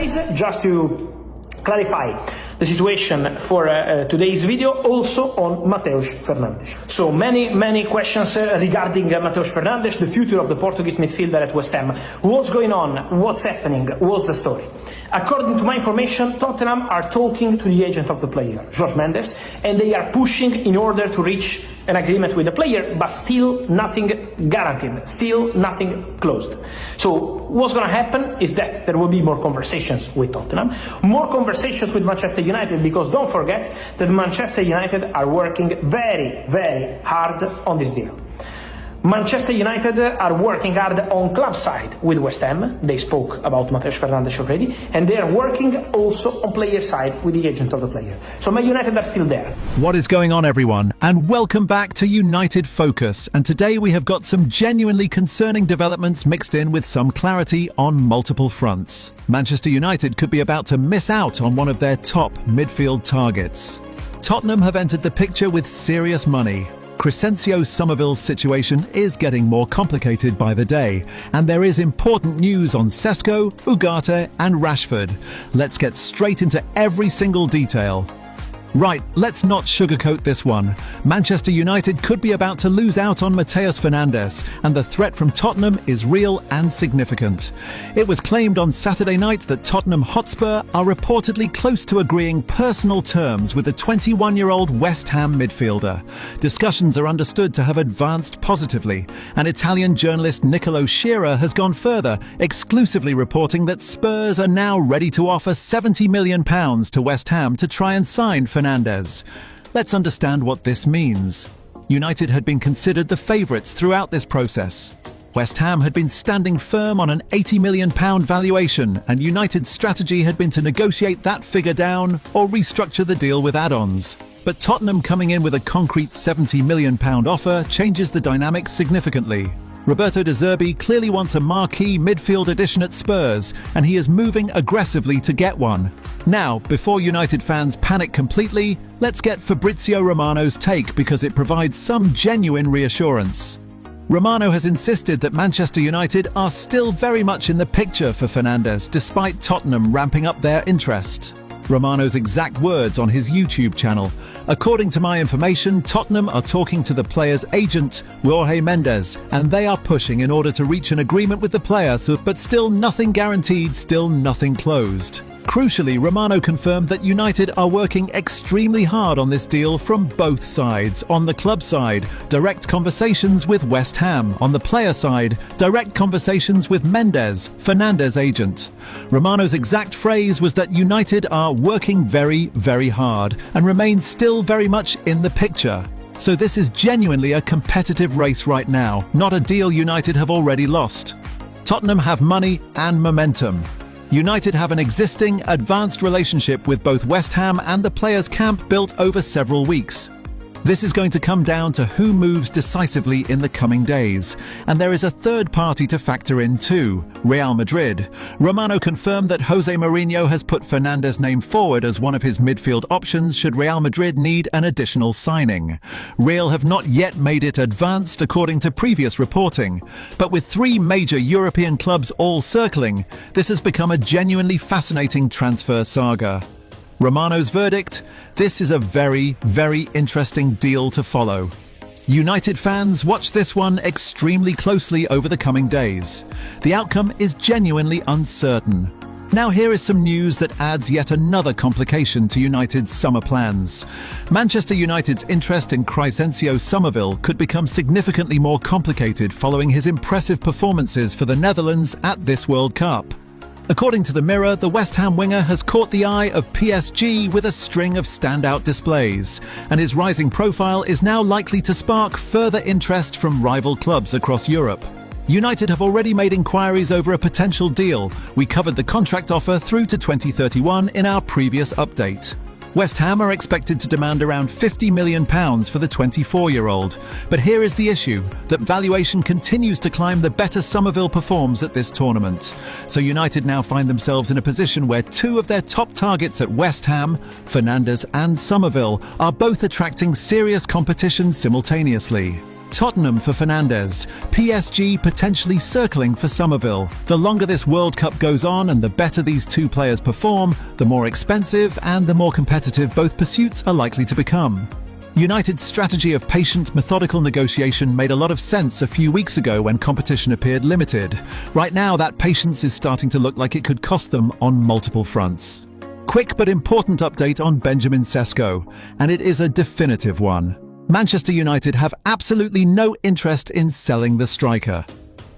guys, just to clarify the situation for today's video, also on Mateus Fernandes. So many questions regarding Mateus Fernandes, the future of the Portuguese midfielder at West Ham. What's going on? What's happening? What's the story? According to my information, Tottenham are talking to the agent of the player, Jorge Mendes, and they are pushing in order to reach an agreement with the player, but still nothing guaranteed, still nothing closed. So what's going to happen is that there will be more conversations with Tottenham, more conversations with Manchester United, because don't forget that Manchester United are working very hard on this deal. Manchester United are working hard on club side with West Ham. They spoke about Mateus Fernandes already, and they are working also on player side with the agent of the player. So Man United are still there. What is going on, everyone? And welcome back to United Focus. And today we have got some genuinely concerning developments mixed in with some clarity on multiple fronts. Manchester United could be about to miss out on one of their top midfield targets. Tottenham have entered the picture with serious money. Crescencio Somerville's situation is getting more complicated by the day, and there is important news on Sesko, Ugarte and Rashford. Let's get straight into every single detail. Right, let's not sugarcoat this one. Manchester United could be about to lose out on Mateus Fernandes, and the threat from Tottenham is real and significant. It was claimed on Saturday night that Tottenham Hotspur are reportedly close to agreeing personal terms with the 21-year-old West Ham midfielder. Discussions are understood to have advanced positively, and Italian journalist Nicolo Shearer has gone further, exclusively reporting that Spurs are now ready to offer £70 million to West Ham to try and sign Fernandes. Let's understand what this means. United had been considered the favourites throughout this process. West Ham had been standing firm on an £80 million valuation, and United's strategy had been to negotiate that figure down or restructure the deal with add-ons. But Tottenham coming in with a concrete £70 million offer changes the dynamic significantly. Roberto De Zerbi clearly wants a marquee midfield addition at Spurs, and he is moving aggressively to get one. Now, before United fans panic completely, let's get Fabrizio Romano's take, because it provides some genuine reassurance. Romano has insisted that Manchester United are still very much in the picture for Fernandes, despite Tottenham ramping up their interest. Romano's exact words on his YouTube channel. According to my information, Tottenham are talking to the player's agent, Jorge Mendes, and they are pushing in order to reach an agreement with the player, but still nothing guaranteed, still nothing closed. Crucially, Romano confirmed that United are working extremely hard on this deal from both sides. On the club side, direct conversations with West Ham. On the player side, direct conversations with Mendes, Fernandes' agent. Romano's exact phrase was that United are working very hard and remain still very much in the picture. So this is genuinely a competitive race right now, not a deal United have already lost. Tottenham have money and momentum. United have an existing, advanced relationship with both West Ham and the players' camp built over several weeks. This is going to come down to who moves decisively in the coming days. And there is a third party to factor in too, Real Madrid. Romano confirmed that Jose Mourinho has put Fernandes' name forward as one of his midfield options should Real Madrid need an additional signing. Real have not yet made it advanced according to previous reporting. But with three major European clubs all circling, this has become a genuinely fascinating transfer saga. Romano's verdict: this is a very interesting deal to follow. United fans, watch this one extremely closely over the coming days. The outcome is genuinely uncertain. Now here is some news that adds yet another complication to United's summer plans. Manchester United's interest in Crescencio Somerville could become significantly more complicated following his impressive performances for the Netherlands at this World Cup. According to the Mirror, the West Ham winger has caught the eye of PSG with a string of standout displays, and his rising profile is now likely to spark further interest from rival clubs across Europe. United have already made inquiries over a potential deal. We covered the contract offer through to 2031 in our previous update. West Ham are expected to demand around £50 million for the 24-year-old. But here is the issue, that valuation continues to climb the better Somerville performs at this tournament. So United now find themselves in a position where two of their top targets at West Ham, Fernandes and Somerville, are both attracting serious competition simultaneously. Tottenham for Fernandes, PSG potentially circling for Somerville. The longer this World Cup goes on and the better these two players perform, the more expensive and the more competitive both pursuits are likely to become. United's strategy of patient, methodical negotiation made a lot of sense a few weeks ago when competition appeared limited. Right now, that patience is starting to look like it could cost them on multiple fronts. Quick but important update on Benjamin Sesko, and it is a definitive one. Manchester United have absolutely no interest in selling the striker.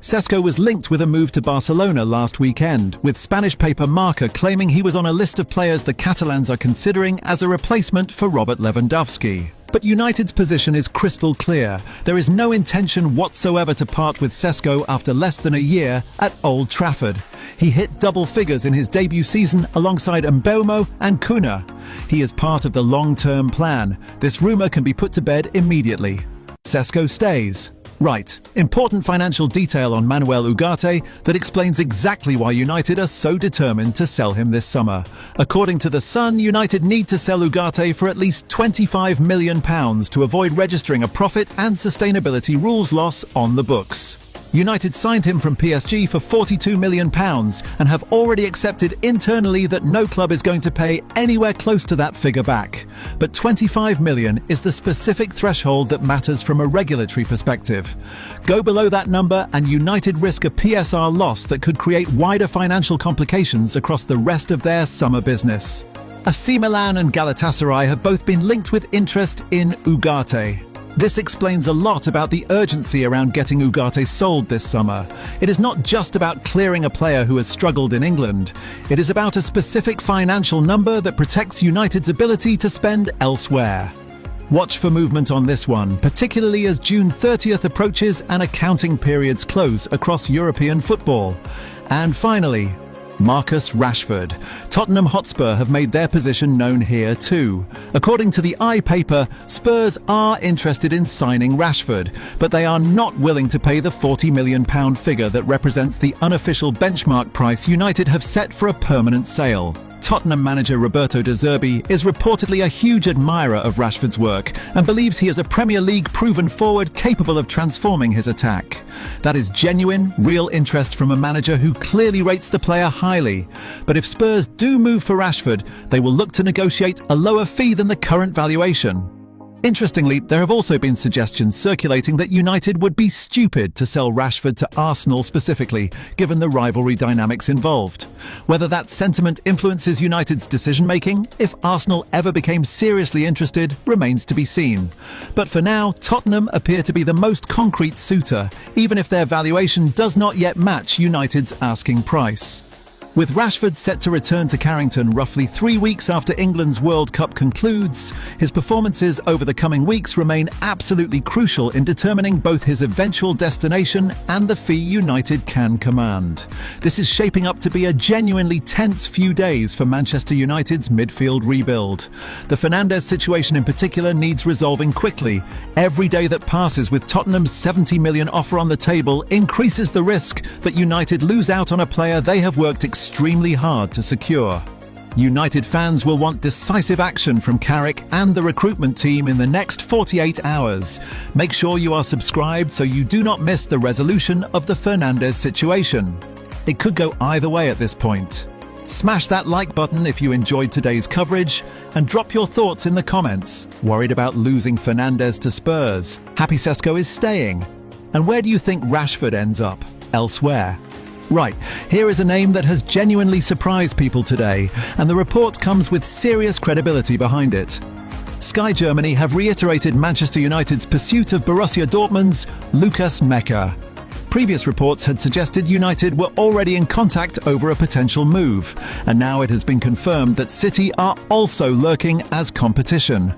Sesko was linked with a move to Barcelona last weekend, with Spanish paper Marca claiming he was on a list of players the Catalans are considering as a replacement for Robert Lewandowski. But United's position is crystal clear. There is no intention whatsoever to part with Sesko after less than a year at Old Trafford. He hit double figures in his debut season alongside Mbeumo and Kuna. He is part of the long-term plan. This rumour can be put to bed immediately. Sesko stays. Right, important financial detail on Manuel Ugarte that explains exactly why United are so determined to sell him this summer. According to The Sun, United need to sell Ugarte for at least £25 million to avoid registering a profit and sustainability rules loss on the books. United signed him from PSG for £42 million and have already accepted internally that no club is going to pay anywhere close to that figure back. But £25 million is the specific threshold that matters from a regulatory perspective. Go below that number and United risk a PSR loss that could create wider financial complications across the rest of their summer business. AC Milan and Galatasaray have both been linked with interest in Ugarte. This explains a lot about the urgency around getting Ugarte sold this summer. It is not just about clearing a player who has struggled in England. It is about a specific financial number that protects United's ability to spend elsewhere. Watch for movement on this one, particularly as June 30th approaches and accounting periods close across European football. And finally, Marcus Rashford. Tottenham Hotspur have made their position known here too. According to the iPaper, Spurs are interested in signing Rashford, but they are not willing to pay the £40 million figure that represents the unofficial benchmark price United have set for a permanent sale. Tottenham manager Roberto De Zerbi is reportedly a huge admirer of Rashford's work and believes he is a Premier League proven forward capable of transforming his attack. That is genuine, real interest from a manager who clearly rates the player highly. But if Spurs do move for Rashford, they will look to negotiate a lower fee than the current valuation. Interestingly, there have also been suggestions circulating that United would be stupid to sell Rashford to Arsenal specifically, given the rivalry dynamics involved. Whether that sentiment influences United's decision-making, if Arsenal ever became seriously interested, remains to be seen. But for now, Tottenham appear to be the most concrete suitor, even if their valuation does not yet match United's asking price. With Rashford set to return to Carrington roughly 3 weeks after England's World Cup concludes, his performances over the coming weeks remain absolutely crucial in determining both his eventual destination and the fee United can command. This is shaping up to be a genuinely tense few days for Manchester United's midfield rebuild. The Fernandes situation in particular needs resolving quickly. Every day that passes with Tottenham's £70 million offer on the table increases the risk that United lose out on a player they have worked extremely hard to secure. United fans will want decisive action from Carrick and the recruitment team in the next 48 hours. Make sure you are subscribed so you do not miss the resolution of the Fernandes situation. It could go either way at this point. Smash that like button if you enjoyed today's coverage and drop your thoughts in the comments. Worried about losing Fernandes to Spurs? Happy Sesko is staying? And where do you think Rashford ends up? Elsewhere? Right, here is a name that has genuinely surprised people today, and the report comes with serious credibility behind it. Sky Germany have reiterated Manchester United's pursuit of Borussia Dortmund's Lucas Mecha. Previous reports had suggested United were already in contact over a potential move, and now it has been confirmed that City are also lurking as competition.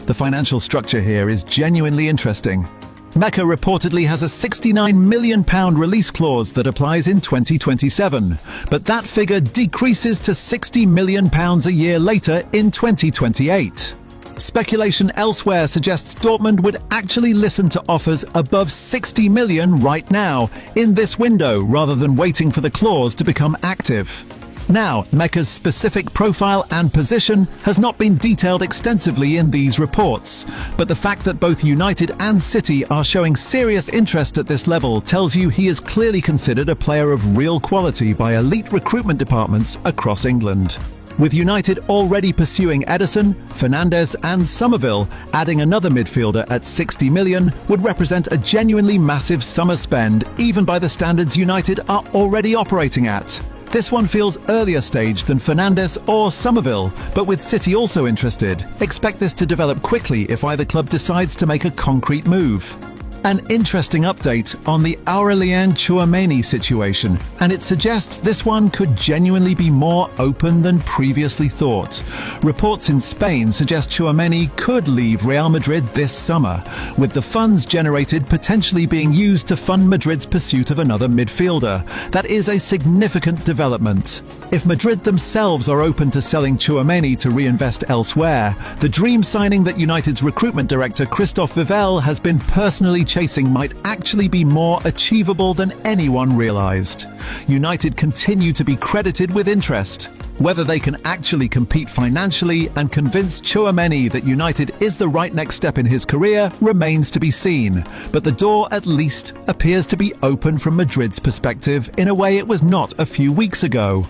The financial structure here is genuinely interesting. Mecha reportedly has a £69 million release clause that applies in 2027, but that figure decreases to £60 million a year later in 2028. Speculation elsewhere suggests Dortmund would actually listen to offers above £60 million right now, in this window, rather than waiting for the clause to become active. Now, Mecca's specific profile and position has not been detailed extensively in these reports, but the fact that both United and City are showing serious interest at this level tells you he is clearly considered a player of real quality by elite recruitment departments across England. With United already pursuing Ederson, Fernandes and Somerville, adding another midfielder at 60 million would represent a genuinely massive summer spend even by the standards United are already operating at. This one feels earlier stage than Fernandes or Somerville, but with City also interested, expect this to develop quickly if either club decides to make a concrete move. An interesting update on the Aurelien Tchouameni situation, and it suggests this one could genuinely be more open than previously thought. Reports in Spain suggest Tchouameni could leave Real Madrid this summer, with the funds generated potentially being used to fund Madrid's pursuit of another midfielder. That is a significant development. If Madrid themselves are open to selling Tchouameni to reinvest elsewhere, the dream signing that United's recruitment director Christophe Vivel has been personally chasing might actually be more achievable than anyone realised. United continue to be credited with interest. Whether they can actually compete financially and convince Tchouameni that United is the right next step in his career remains to be seen, but the door at least appears to be open from Madrid's perspective in a way it was not a few weeks ago.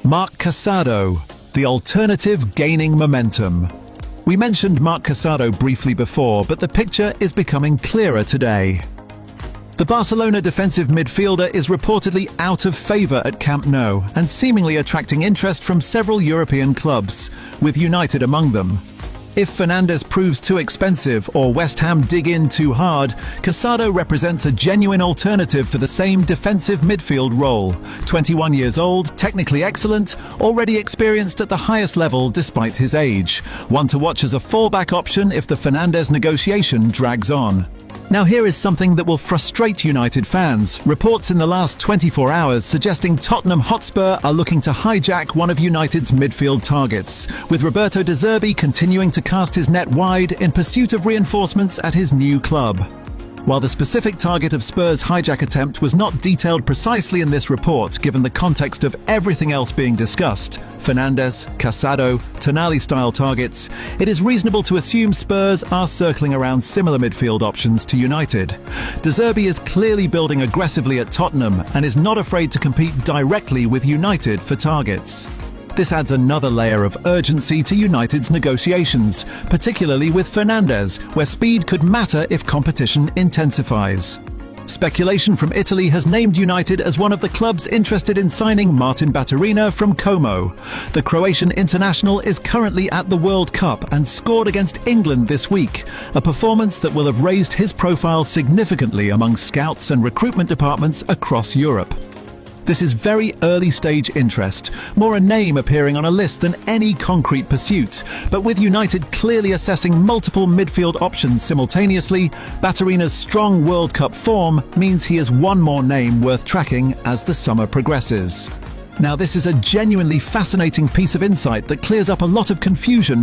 Marc Casado, the alternative gaining momentum. We mentioned Marc Casado briefly before, but the picture is becoming clearer today. The Barcelona defensive midfielder is reportedly out of favour at Camp Nou and seemingly attracting interest from several European clubs, with United among them. If Fernandes proves too expensive or West Ham dig in too hard, Casado represents a genuine alternative for the same defensive midfield role. 21 years old, technically excellent, already experienced at the highest level despite his age. One to watch as a fallback option if the Fernandes negotiation drags on. Now here is something that will frustrate United fans. Reports in the last 24 hours suggesting Tottenham Hotspur are looking to hijack one of United's midfield targets, with Roberto De Zerbi continuing to cast his net wide in pursuit of reinforcements at his new club. While the specific target of Spurs' hijack attempt was not detailed precisely in this report given the context of everything else being discussed, Fernandes, Casado, Tonali-style targets, it is reasonable to assume Spurs are circling around similar midfield options to United. De Zerbi is clearly building aggressively at Tottenham and is not afraid to compete directly with United for targets. This adds another layer of urgency to United's negotiations, particularly with Fernandes, where speed could matter if competition intensifies. Speculation from Italy has named United as one of the clubs interested in signing Martin Batterina from Como. The Croatian international is currently at the World Cup and scored against England this week, a performance that will have raised his profile significantly among scouts and recruitment departments across Europe. This is very early stage interest, more a name appearing on a list than any concrete pursuit. But with United clearly assessing multiple midfield options simultaneously, Batterina's strong World Cup form means he is one more name worth tracking as the summer progresses. Now this is a genuinely fascinating piece of insight that clears up a lot of confusion